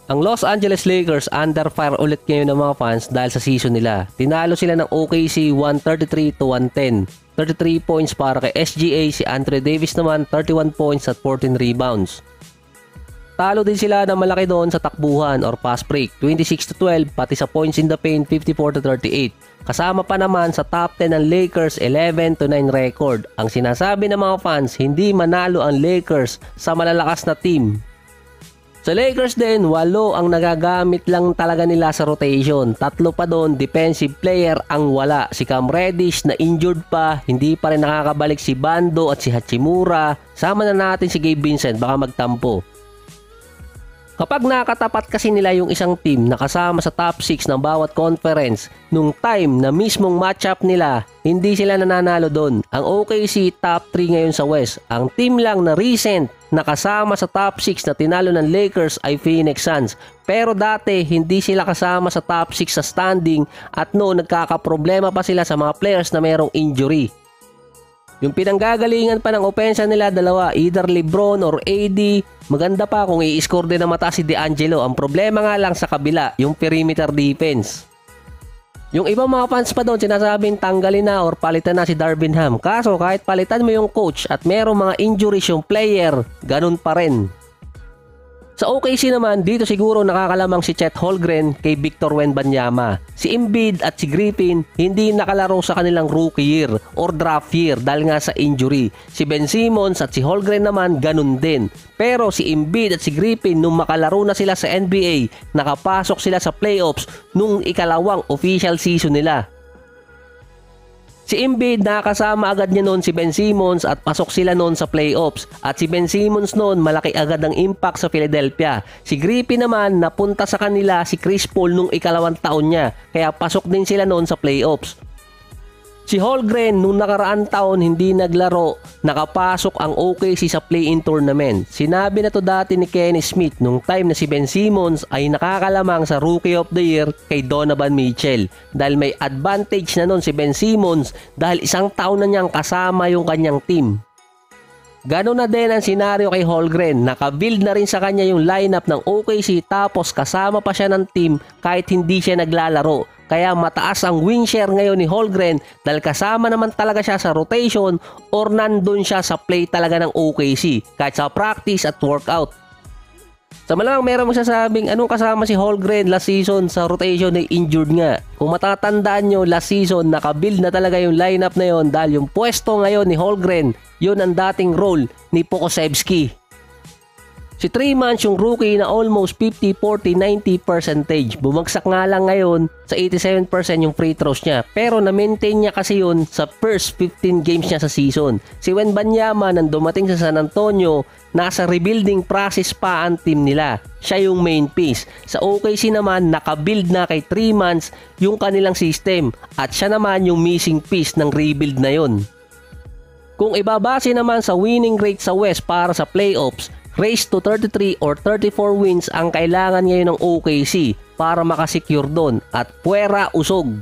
Ang Los Angeles Lakers under fire ulit ngayon ng mga fans dahil sa season nila. Tinalo sila ng OKC 133-110. 33 points para kay SGA, si Anthony Davis naman 31 points at 14 rebounds. Talo din sila ng malaki doon sa takbuhan or fast break, 26-12, pati sa points in the paint 54-38. Kasama pa naman sa top 10 ng Lakers 11-9 record. Ang sinasabi ng mga fans, hindi manalo ang Lakers sa malalakas na team. Sa Lakers din, 8 ang nagagamit lang talaga nila sa rotation. 3 pa doon, defensive player ang wala. Si Cam Reddish na injured pa, hindi pa rin nakakabalik si Bando at si Hachimura. Sama na natin si Gabe Vincent, baka magtampo. Kapag nakatapat kasi nila yung isang team na kasama sa top 6 ng bawat conference, nung time na mismong matchup nila, hindi sila nananalo doon. Ang OKC top 3 ngayon sa West. Ang team lang na recent na kasama sa top 6 na tinalo ng Lakers ay Phoenix Suns. Pero dati hindi sila kasama sa top 6 sa standing at noon nagkakaproblema pa sila sa mga players na mayroong injury. Yung pinanggagalingan pa ng opensa nila dalawa, either LeBron or AD, maganda pa kung i-score din na mataas si D'Angelo. Ang problema nga lang sa kabila, yung perimeter defense. Yung ibang mga fans pa doon sinasabing tanggalin na or palitan na si Darvin Ham. Kaso kahit palitan mo yung coach at merong mga injuries yung player, ganun pa rin. Sa OKC naman, dito siguro nakakalamang si Chet Holmgren kay Victor Wembanyama. Si Embiid at si Griffin hindi nakalaro sa kanilang rookie year or draft year dahil nga sa injury. Si Ben Simmons at si Holmgren naman ganun din. Pero si Embiid at si Griffin nung makalaro na sila sa NBA, nakapasok sila sa playoffs nung ikalawang official season nila. Si Embiid nakasama agad niya noon si Ben Simmons at pasok sila noon sa playoffs. At si Ben Simmons noon malaki agad ang impact sa Philadelphia. Si Griffin naman napunta sa kanila si Chris Paul nung ikalawang taon niya. Kaya pasok din sila noon sa playoffs. Si Holmgren nung nakaraan taon hindi naglaro, nakapasok ang OKC sa play-in tournament. Sinabi na to dati ni Kenny Smith nung time na si Ben Simmons ay nakakalamang sa Rookie of the Year kay Donovan Mitchell. Dahil may advantage na nun si Ben Simmons dahil isang taon na niyang kasama yung kanyang team. Gano'n na din ang senaryo kay Holmgren. Nakabuild na rin sa kanya yung lineup ng OKC tapos kasama pa siya ng team kahit hindi siya naglalaro. Kaya mataas ang win share ngayon ni Holmgren dahil kasama naman talaga siya sa rotation or nandun siya sa play talaga ng OKC kahit sa practice at workout. Sa malamang meron magsasabing anong kasama si Holmgren last season sa rotation ay injured nga. Kung matatandaan nyo last season nakabuild na talaga yung lineup na yon dahil yung pwesto ngayon ni Holmgren yun ang dating role ni Pokusevski. Si Tremont yung rookie na almost 50-40-90%. Bumagsak nga lang ngayon sa 87% yung free throws niya. Pero na-maintain niya kasi yun sa first 15 games niya sa season. Si Wembanyama nang dumating sa San Antonio, nasa rebuilding process pa ang team nila. Siya yung main piece. Sa OKC naman, nakabuild na kay 3 months yung kanilang system. At siya naman yung missing piece ng rebuild na yun. Kung ibabase naman sa winning rate sa West para sa playoffs, race to 33 or 34 wins ang kailangan ngayon ng OKC para makasecure doon at puwera usog.